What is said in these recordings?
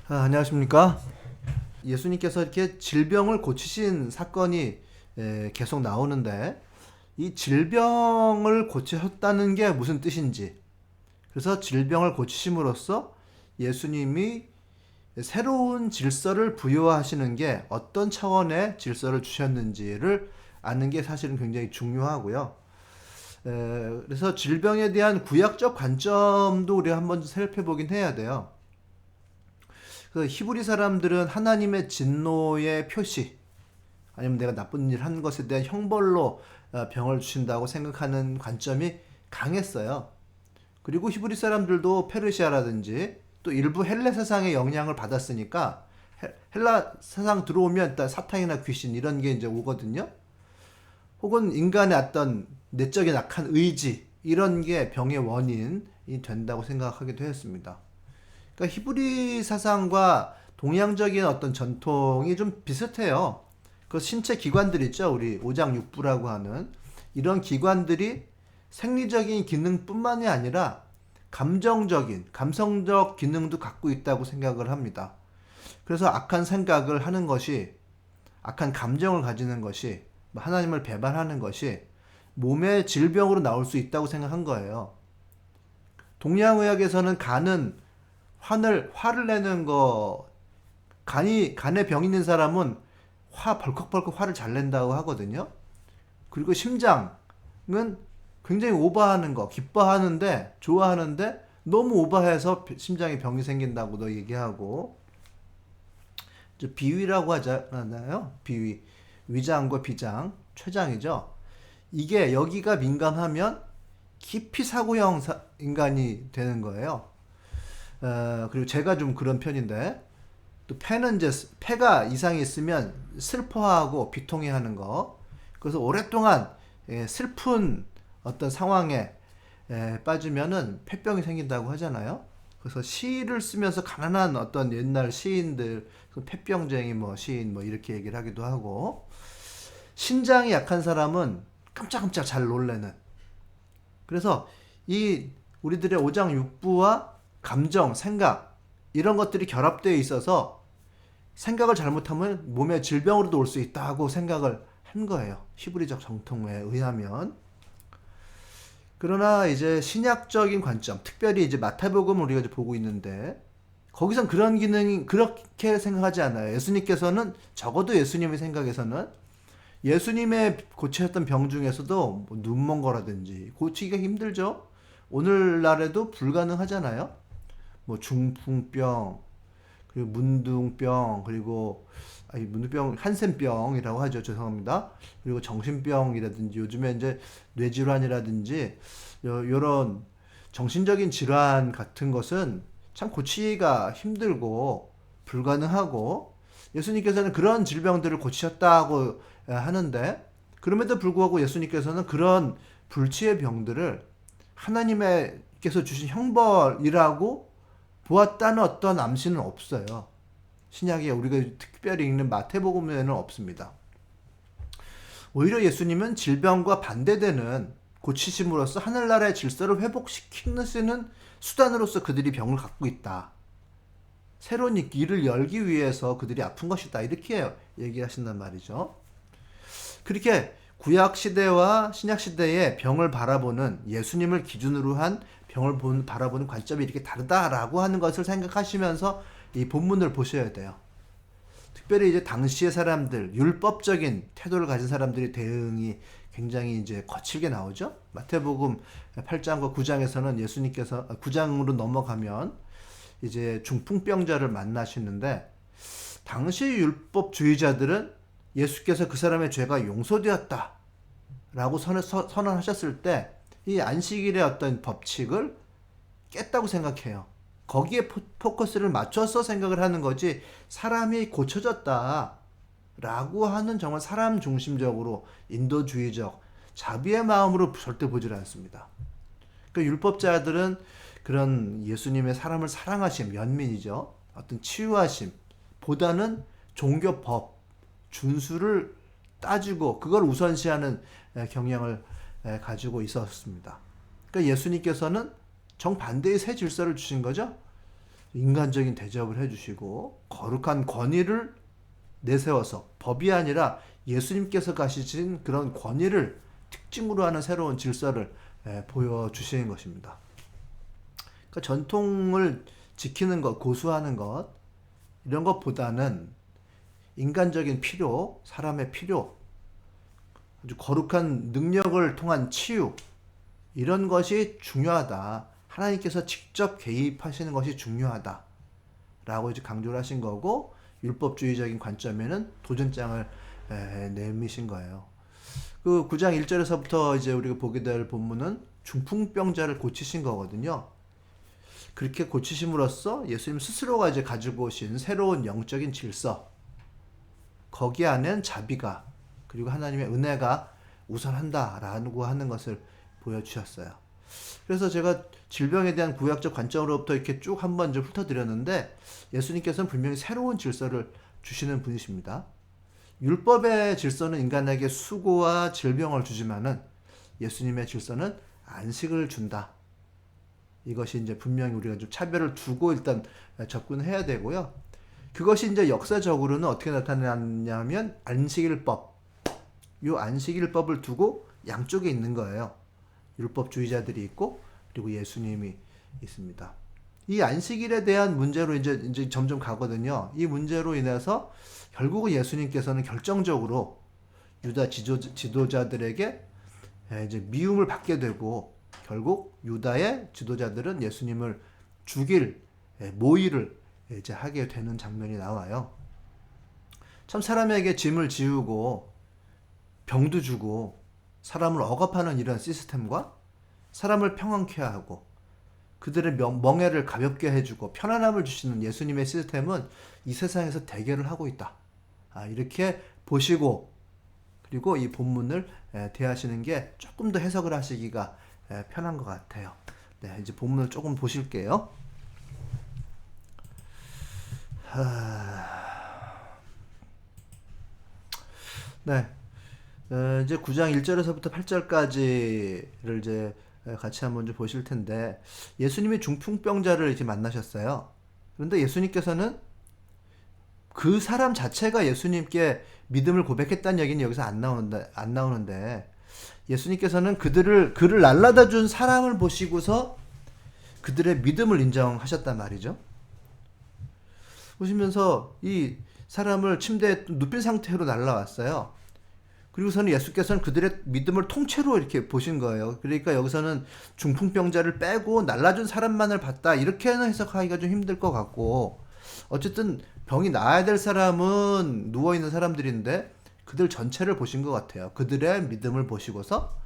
안녕하십니까? 예수님께서 이렇게 질병을 고치신 사건이 계속 나오는데 이 질병을 고치셨다는 게 무슨 뜻인지, 그래서 질병을 고치심으로써 예수님이 새로운 질서를 부여하시는 게 어떤 차원의 질서를 주셨는지를 아는 게 사실은 굉장히 중요하고요. 그래서 질병에 대한 구약적 관점도 우리가 한번 살펴보긴 해야 돼요. 그 히브리 사람들은 하나님의 진노의 표시, 아니면 내가 나쁜 일 한 것에 대한 형벌로 병을 주신다고 생각하는 관점이 강했어요. 그리고 히브리 사람들도 페르시아라든지 또 일부 헬레 사상의 영향을 받았으니까 헬라 사상 들어오면 일단 사탄이나 귀신 이런 게 이제 오거든요. 혹은 인간의 어떤 내적인 악한 의지 이런 게 병의 원인이 된다고 생각하기도 했습니다. 그러니까 히브리 사상과 동양적인 어떤 전통이 좀 비슷해요. 그 신체 기관들 있죠. 우리 오장육부라고 하는 이런 기관들이 생리적인 기능뿐만이 아니라 감정적인, 감성적 기능도 갖고 있다고 생각을 합니다. 그래서 악한 생각을 하는 것이, 악한 감정을 가지는 것이, 하나님을 배반하는 것이 몸의 질병으로 나올 수 있다고 생각한 거예요. 동양의학에서는 간은 화를 내는 거, 간에 병 있는 사람은 벌컥벌컥 화를 잘 낸다고 하거든요. 그리고 심장은 굉장히 오버하는 거, 기뻐하는데, 좋아하는데, 너무 오버해서 심장에 병이 생긴다고도 얘기하고, 비위라고 하잖아요. 비위. 위장과 비장, 췌장이죠. 이게 여기가 민감하면 깊이 사고형 인간이 되는 거예요. 그리고 제가 좀 그런 편인데, 또 폐는 이제 폐가 이상이 있으면 슬퍼하고 비통해하는 거. 그래서 오랫동안 슬픈 어떤 상황에 빠지면은 폐병이 생긴다고 하잖아요. 그래서 시를 쓰면서 가난한 어떤 옛날 시인들, 그 폐병쟁이 뭐 시인 뭐 이렇게 얘기를 하기도 하고, 신장이 약한 사람은 깜짝깜짝 잘 놀래는. 그래서 이 우리들의 오장육부와 감정, 생각 이런 것들이 결합되어 있어서 생각을 잘못하면 몸에 질병으로도 올 수 있다고 생각을 한 거예요. 히브리적 정통에 의하면. 그러나 이제 신약적인 관점, 특별히 이제 마태복음을 우리가 이제 보고 있는데 거기선 그런 기능이 그렇게 생각하지 않아요. 예수님께서는 적어도 예수님의 생각에서는 예수님의 고치셨던 병 중에서도 뭐 눈먼 거라든지 고치기가 힘들죠. 오늘날에도 불가능하잖아요. 뭐 중풍병, 그리고 문둥병, 그리고 문둥병 한센병이라고 하죠. 죄송합니다. 그리고 정신병이라든지 요즘에 이제 뇌질환이라든지 요런 정신적인 질환 같은 것은 참 고치기가 힘들고 불가능하고, 예수님께서는 그런 질병들을 고치셨다고 하는데, 그럼에도 불구하고 예수님께서는 그런 불치의 병들을 하나님께서 주신 형벌이라고 보았다는 어떤 암시는 없어요. 신약에 우리가 특별히 읽는 마태복음에는 없습니다. 오히려 예수님은 질병과 반대되는 고치심으로써 하늘나라의 질서를 회복시키는 수단으로서 그들이 병을 갖고 있다. 새로운 길을 열기 위해서 그들이 아픈 것이다. 이렇게 얘기하신단 말이죠. 그렇게 구약 시대와 신약 시대의 병을 바라보는, 예수님을 기준으로 한 병을 바라보는 관점이 이렇게 다르다라고 하는 것을 생각하시면서 이 본문을 보셔야 돼요. 특별히 이제 당시의 사람들, 율법적인 태도를 가진 사람들의 대응이 굉장히 이제 거칠게 나오죠. 마태복음 8장과 9장에서는 예수님께서 9장으로 넘어가면 이제 중풍병자를 만나시는데, 당시 율법주의자들은 예수께서 그 사람의 죄가 용서되었다 라고 선언하셨을 때 이 안식일의 어떤 법칙을 깼다고 생각해요. 거기에 포커스를 맞춰서 생각을 하는 거지, 사람이 고쳐졌다 라고 하는 정말 사람 중심적으로 인도주의적 자비의 마음으로 절대 보질 않습니다. 그 율법자들은 그런 예수님의 사람을 사랑하심, 연민이죠. 어떤 치유하심 보다는 종교법, 준수를 따지고 그걸 우선시하는 경향을 가지고 있었습니다. 그러니까 예수님께서는 정반대의 새 질서를 주신 거죠. 인간적인 대접을 해주시고 거룩한 권위를 내세워서 법이 아니라 예수님께서 가지신 그런 권위를 특징으로 하는 새로운 질서를 보여주시는 것입니다. 그러니까 전통을 지키는 것, 고수하는 것 이런 것보다는 인간적인 필요, 사람의 필요, 아주 거룩한 능력을 통한 치유 이런 것이 중요하다. 하나님께서 직접 개입하시는 것이 중요하다. 라고 이제 강조를 하신 거고 율법주의적인 관점에는 도전장을 내미신 거예요. 그 9장 1절에서부터 이제 우리가 보게 될 본문은 중풍병자를 고치신 거거든요. 그렇게 고치심으로써 예수님 스스로가 이제 가지고 오신 새로운 영적인 질서, 거기 안엔 자비가 그리고 하나님의 은혜가 우선한다라고 하는 것을 보여주셨어요. 그래서 제가 질병에 대한 구약적 관점으로부터 이렇게 쭉 한번 좀 훑어드렸는데 예수님께서는 분명히 새로운 질서를 주시는 분이십니다. 율법의 질서는 인간에게 수고와 질병을 주지만은 예수님의 질서는 안식을 준다. 이것이 이제 분명히 우리가 좀 차별을 두고 일단 접근해야 되고요. 그것이 이제 역사적으로는 어떻게 나타났냐면 안식일법. 이 안식일법을 두고 양쪽에 있는 거예요. 율법주의자들이 있고 그리고 예수님이 있습니다. 이 안식일에 대한 문제로 이제 점점 가거든요. 이 문제로 인해서 결국은 예수님께서는 결정적으로 유다 지도자들에게 이제 미움을 받게 되고 결국 유다의 지도자들은 예수님을 죽일 모의를 이제 하게 되는 장면이 나와요. 참 사람에게 짐을 지우고 병도 주고 사람을 억압하는 이런 시스템과 사람을 평안케 하고 그들의 멍에를 가볍게 해주고 편안함을 주시는 예수님의 시스템은 이 세상에서 대결을 하고 있다. 이렇게 보시고 그리고 이 본문을 대하시는 게 조금 더 해석을 하시기가 편한 것 같아요. 네, 이제 본문을 조금 보실게요. 네, 이제 9장 1절에서부터 8절까지를 이제 같이 한번 좀 보실 텐데 예수님이 중풍병자를 이렇게 만나셨어요. 그런데 예수님께서는 그 사람 자체가 예수님께 믿음을 고백했다는 얘기는 여기서 안 나오는데 예수님께서는 그를 날라다 준 사람을 보시고서 그들의 믿음을 인정하셨단 말이죠. 보시면서 이 사람을 침대에 눕힌 상태로 날라왔어요. 그리고서는 예수께서는 그들의 믿음을 통째로 이렇게 보신 거예요. 그러니까 여기서는 중풍병자를 빼고 날라준 사람만을 봤다. 이렇게는 해석하기가 좀 힘들 것 같고 어쨌든 병이 나아야 될 사람은 누워있는 사람들인데 그들 전체를 보신 것 같아요. 그들의 믿음을 보시고서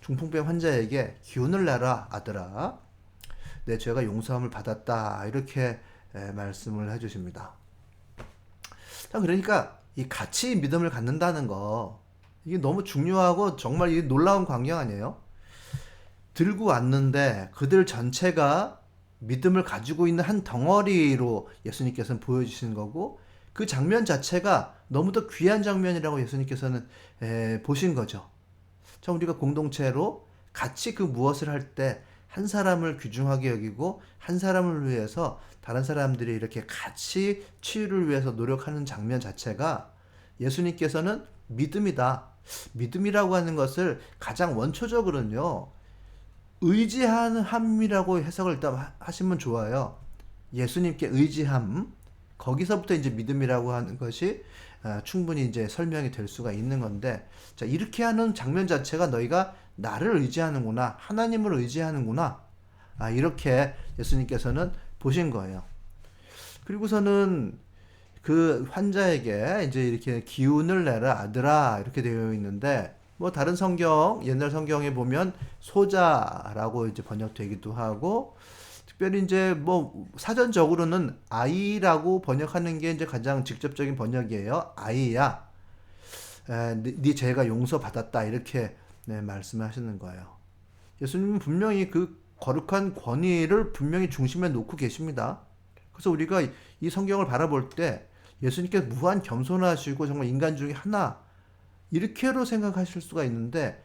중풍병 환자에게 기운을 내라 아들아. 내 죄가 용서함을 받았다. 이렇게 말씀을 해주십니다. 그러니까 이 같이 믿음을 갖는다는 거 이게 너무 중요하고 정말 이 놀라운 광경 아니에요? 들고 왔는데 그들 전체가 믿음을 가지고 있는 한 덩어리로 예수님께서는 보여주시는 거고 그 장면 자체가 너무도 귀한 장면이라고 예수님께서는 보신 거죠. 자, 우리가 공동체로 같이 그 무엇을 할 때 한 사람을 귀중하게 여기고 한 사람을 위해서 다른 사람들이 이렇게 같이 치유를 위해서 노력하는 장면 자체가 예수님께서는 믿음이다. 믿음이라고 하는 것을 가장 원초적으로는요. 의지하는 함이라고 해석을 일단 하시면 좋아요. 예수님께 의지함. 거기서부터 이제 믿음이라고 하는 것이 충분히 이제 설명이 될 수가 있는 건데, 자, 이렇게 하는 장면 자체가 너희가 나를 의지하는구나, 하나님을 의지하는구나, 이렇게 예수님께서는 보신 거예요. 그리고서는 그 환자에게 이제 이렇게 기운을 내라 아들아 이렇게 되어 있는데 뭐 다른 성경 옛날 성경에 보면 소자라고 이제 번역되기도 하고 특별히 이제 뭐 사전적으로는 아이라고 번역하는 게 이제 가장 직접적인 번역이에요. 아이야, 네 죄가 용서받았다 이렇게 말씀하시는 거예요. 예수님은 분명히 그 거룩한 권위를 분명히 중심에 놓고 계십니다. 그래서 우리가 이 성경을 바라볼 때 예수님께서 무한 겸손하시고 정말 인간 중에 하나 이렇게로 생각하실 수가 있는데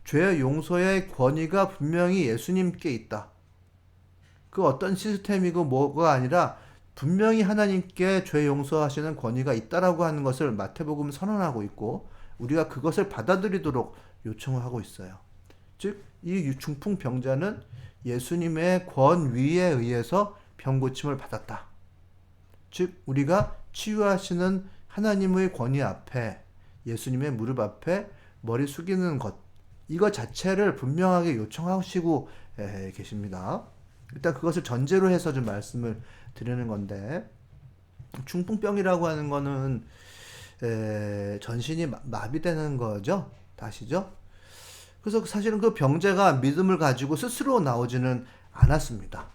죄 용서의 권위가 분명히 예수님께 있다. 그 어떤 시스템이고 뭐가 아니라 분명히 하나님께 죄 용서하시는 권위가 있다라고 하는 것을 마태복음 선언하고 있고 우리가 그것을 받아들이도록 요청을 하고 있어요. 즉, 이 중풍병자는 예수님의 권위에 의해서 병고침을 받았다. 즉, 우리가 치유하시는 하나님의 권위 앞에 예수님의 무릎 앞에 머리 숙이는 것, 이거 자체를 분명하게 요청하시고 계십니다. 일단 그것을 전제로 해서 좀 말씀을 드리는 건데, 중풍병이라고 하는 거는 전신이 마비되는 거죠. 다시죠. 그래서 사실은 그 병자가 믿음을 가지고 스스로 나오지는 않았습니다.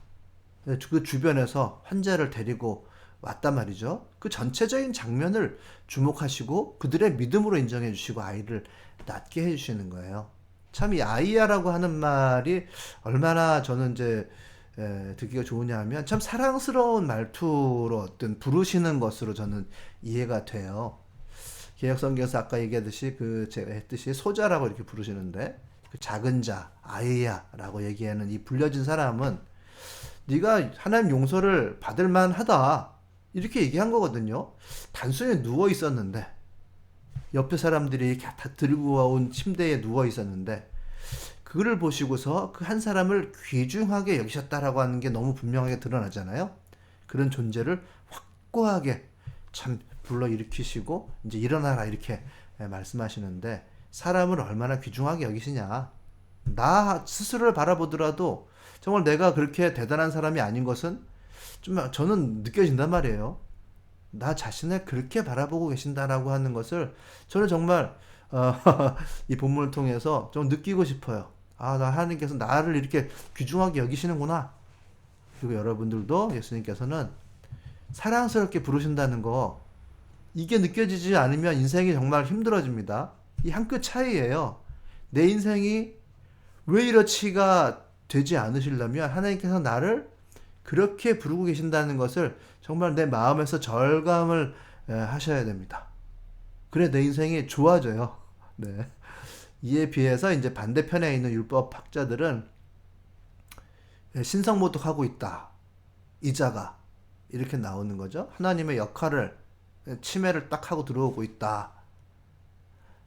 그 주변에서 환자를 데리고 왔단 말이죠. 그 전체적인 장면을 주목하시고 그들의 믿음으로 인정해 주시고 아이를 낫게 해 주시는 거예요. 참 이 아이야라고 하는 말이 얼마나 저는 이제 듣기가 좋으냐 하면 참 사랑스러운 말투로 어떤 부르시는 것으로 저는 이해가 돼요. 개역성경에서 아까 얘기했듯이 제가 했듯이 소자라고 이렇게 부르시는데 그 작은 자, 아이야라고 얘기하는 이 불려진 사람은 네가 하나님 용서를 받을 만하다 이렇게 얘기한 거거든요. 단순히 누워 있었는데 옆에 사람들이 다 들고 온 침대에 누워 있었는데 그를 보시고서 그 한 사람을 귀중하게 여기셨다라고 하는 게 너무 분명하게 드러나잖아요. 그런 존재를 확고하게 참 불러일으키시고 이제 일어나라 이렇게 말씀하시는데 사람을 얼마나 귀중하게 여기시냐. 나 스스로를 바라보더라도 정말 내가 그렇게 대단한 사람이 아닌 것은 좀 저는 느껴진단 말이에요. 나 자신을 그렇게 바라보고 계신다라고 하는 것을 저는 정말 이 본문을 통해서 좀 느끼고 싶어요. 아, 나 하나님께서 나를 이렇게 귀중하게 여기시는구나. 그리고 여러분들도 예수님께서는 사랑스럽게 부르신다는 거 이게 느껴지지 않으면 인생이 정말 힘들어집니다. 이 한 끗 차이예요. 내 인생이 왜 이렇지가 되지 않으시려면 하나님께서 나를 그렇게 부르고 계신다는 것을 정말 내 마음에서 절감을 하셔야 됩니다. 그래 내 인생이 좋아져요. 네. 이에 비해서 이제 반대편에 있는 율법학자들은 신성모독하고 있다. 이자가 이렇게 나오는 거죠. 하나님의 역할을 침해를 딱 하고 들어오고 있다.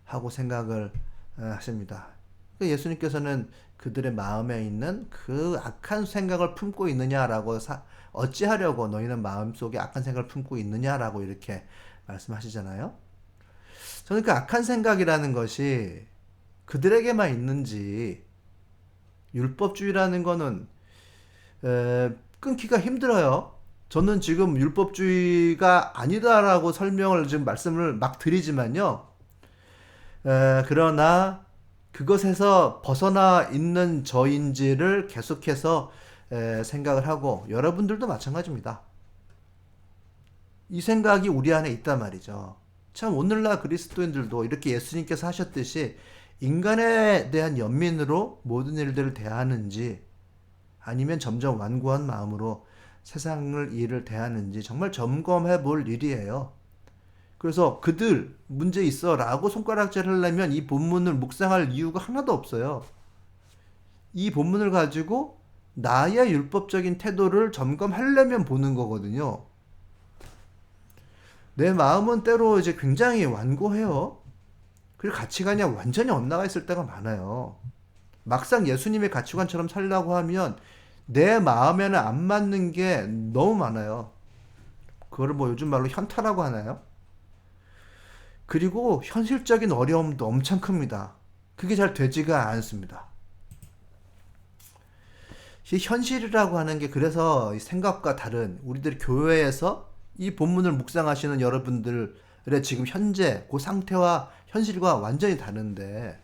하고 생각을 하십니다. 예수님께서는 그들의 마음에 있는 그 악한 생각을 품고 있느냐라고 어찌하려고 너희는 마음속에 악한 생각을 품고 있느냐라고 이렇게 말씀하시잖아요. 저는 그 악한 생각이라는 것이 그들에게만 있는지 율법주의라는 거는 끊기가 힘들어요. 저는 지금 율법주의가 아니다라고 설명을 지금 말씀을 막 드리지만요. 그러나 그것에서 벗어나 있는 저인지를 계속해서 생각을 하고 여러분들도 마찬가지입니다. 이 생각이 우리 안에 있단 말이죠. 참 오늘날 그리스도인들도 이렇게 예수님께서 하셨듯이 인간에 대한 연민으로 모든 일들을 대하는지 아니면 점점 완고한 마음으로 세상을 일을 대하는지 정말 점검해 볼 일이에요. 그래서 그들 문제 있어 라고 손가락질 하려면 이 본문을 묵상할 이유가 하나도 없어요. 이 본문을 가지고 나의 율법적인 태도를 점검하려면 보는 거거든요. 내 마음은 때로 이제 굉장히 완고해요. 그리고 가치관이 완전히 엇나가 있을 때가 많아요. 막상 예수님의 가치관처럼 살려고 하면 내 마음에는 안 맞는 게 너무 많아요. 그거를 뭐 요즘 말로 현타라고 하나요? 그리고 현실적인 어려움도 엄청 큽니다. 그게 잘 되지가 않습니다. 이 현실이라고 하는 게 그래서 생각과 다른 우리들 교회에서 이 본문을 묵상하시는 여러분들의 지금 현재 그 상태와 현실과 완전히 다른데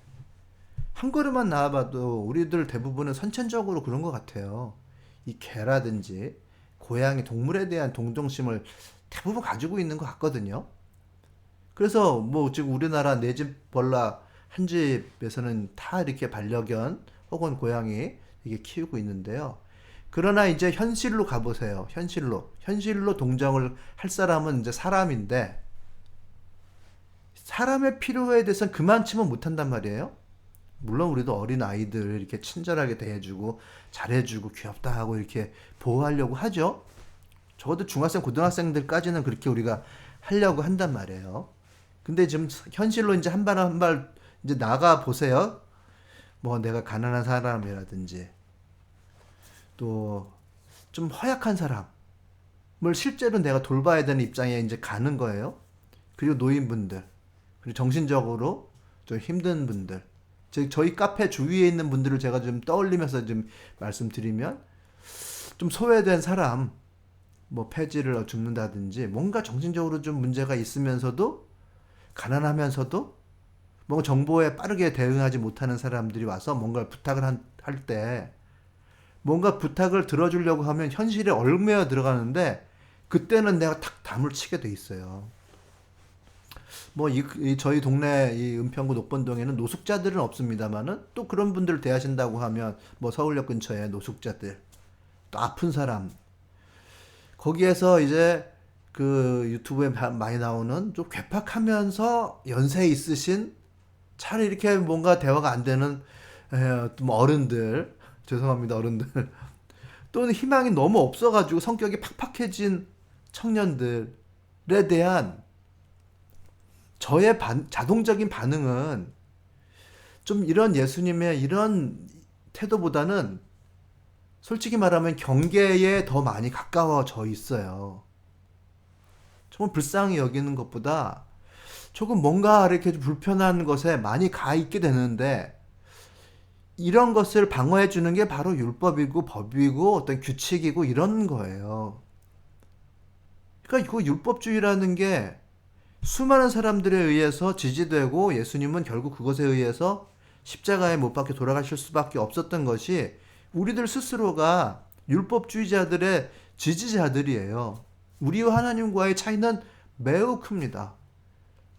한 걸음만 나와봐도 우리들 대부분은 선천적으로 그런 것 같아요. 이 개라든지 고양이 동물에 대한 동정심을 대부분 가지고 있는 것 같거든요. 그래서 뭐 지금 우리나라 네 집 벌라 한 집에서는 다 이렇게 반려견 혹은 고양이 이게 키우고 있는데요. 그러나 이제 현실로 가보세요. 현실로 동정을 할 사람은 이제 사람인데 사람의 필요에 대해서는 그만치면 못한단 말이에요. 물론 우리도 어린 아이들 이렇게 친절하게 대해주고 잘해주고 귀엽다 하고 이렇게 보호하려고 하죠. 적어도 중학생, 고등학생들까지는 그렇게 우리가 하려고 한단 말이에요. 근데 지금 현실로 이제 한 발 한 발 이제 나가 보세요. 뭐 내가 가난한 사람이라든지 또 좀 허약한 사람을 실제로 내가 돌봐야 되는 입장에 이제 가는 거예요. 그리고 노인분들, 그리고 정신적으로 좀 힘든 분들, 즉 저희 카페 주위에 있는 분들을 제가 좀 떠올리면서 좀 말씀드리면 좀 소외된 사람, 뭐 폐지를 줍는다든지 뭔가 정신적으로 좀 문제가 있으면서도 가난하면서도 뭔가 정보에 빠르게 대응하지 못하는 사람들이 와서 뭔가 부탁을 할 때 뭔가 부탁을 들어주려고 하면 현실에 얽매여 들어가는데 그때는 내가 탁 담을 치게 돼 있어요. 뭐 저희 동네 이 은평구 녹번동에는 노숙자들은 없습니다만은 또 그런 분들 대하신다고 하면 뭐 서울역 근처에 노숙자들 또 아픈 사람 거기에서 이제 그 유튜브에 많이 나오는 좀 괴팍하면서 연세 있으신 차라리 이렇게 뭔가 대화가 안 되는 좀 어른들 죄송합니다 어른들 또는 희망이 너무 없어가지고 성격이 팍팍해진 청년들에 대한 저의 자동적인 반응은 좀 이런 예수님의 이런 태도보다는 솔직히 말하면 경계에 더 많이 가까워져 있어요. 정말 불쌍히 여기는 것보다 조금 뭔가 이렇게 불편한 것에 많이 가 있게 되는데 이런 것을 방어해 주는 게 바로 율법이고 법이고 어떤 규칙이고 이런 거예요. 그러니까 이거 율법주의라는 게 수많은 사람들에 의해서 지지되고 예수님은 결국 그것에 의해서 십자가에 못 박혀 돌아가실 수밖에 없었던 것이 우리들 스스로가 율법주의자들의 지지자들이에요. 우리와 하나님과의 차이는 매우 큽니다.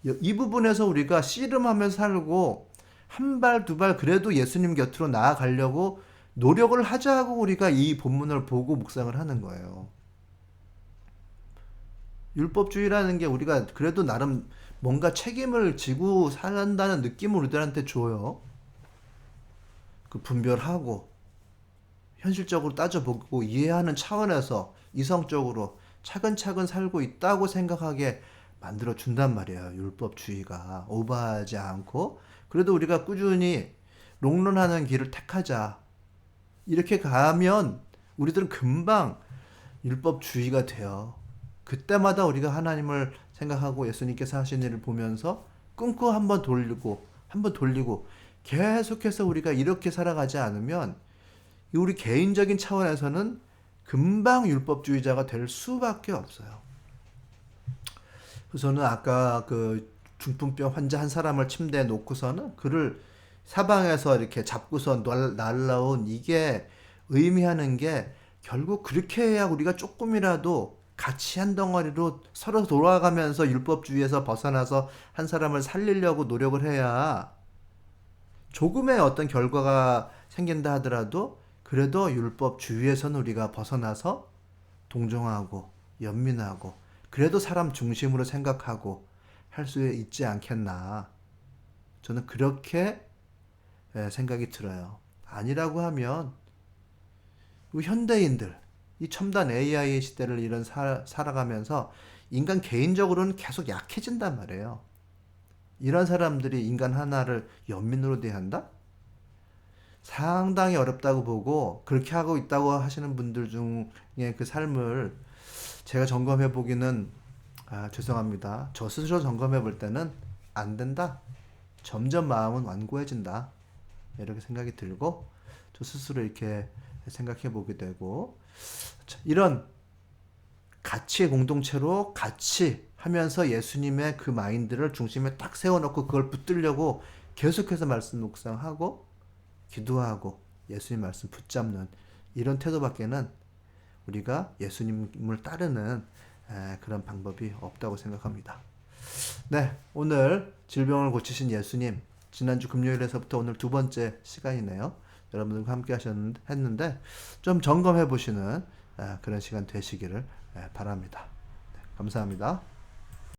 이 부분에서 우리가 씨름하면서 살고 한 발, 두 발 그래도 예수님 곁으로 나아가려고 노력을 하자고 우리가 이 본문을 보고 묵상을 하는 거예요. 율법주의라는 게 우리가 그래도 나름 뭔가 책임을 지고 살란다는 느낌을 우리들한테 줘요. 그 분별하고 현실적으로 따져보고 이해하는 차원에서 이성적으로 차근차근 살고 있다고 생각하게 만들어 준단 말이에요. 율법주의가 오버하지 않고 그래도 우리가 꾸준히 롱런하는 길을 택하자. 이렇게 가면 우리들은 금방 율법주의가 돼요. 그때마다 우리가 하나님을 생각하고 예수님께서 하신 일을 보면서 끊고 한번 돌리고 한번 돌리고 계속해서 우리가 이렇게 살아가지 않으면 우리 개인적인 차원에서는 금방 율법주의자가 될 수밖에 없어요. 그래서는 아까 그 중풍병 환자 한 사람을 침대에 놓고서는 그를 사방에서 이렇게 잡고서 날라온 이게 의미하는 게 결국 그렇게 해야 우리가 조금이라도 같이 한 덩어리로 서로 돌아가면서 율법주의에서 벗어나서 한 사람을 살리려고 노력을 해야 조금의 어떤 결과가 생긴다 하더라도 그래도 율법주의에서는 우리가 벗어나서 동정하고 연민하고 그래도 사람 중심으로 생각하고 할 수 있지 않겠나. 저는 그렇게 생각이 들어요. 아니라고 하면 현대인들 이 첨단 AI 시대를 이런 살아가면서 인간 개인적으로는 계속 약해진단 말이에요. 이런 사람들이 인간 하나를 연민으로 대한다? 상당히 어렵다고 보고 그렇게 하고 있다고 하시는 분들 중에 그 삶을 제가 점검해 보기는 죄송합니다. 저 스스로 점검해 볼 때는 안 된다. 점점 마음은 완고해진다. 이렇게 생각이 들고 저 스스로 이렇게 생각해 보게 되고 이런 가치의 공동체로 같이 하면서 예수님의 그 마인드를 중심에 딱 세워놓고 그걸 붙들려고 계속해서 말씀 묵상하고 기도하고 예수님 말씀 붙잡는 이런 태도밖에는 우리가 예수님을 따르는 그런 방법이 없다고 생각합니다. 네, 오늘 질병을 고치신 예수님 지난주 금요일에서부터 오늘 두 번째 시간이네요. 여러분들과 함께 했는데 좀 점검해 보시는 그런 시간 되시기를 바랍니다. 네, 감사합니다.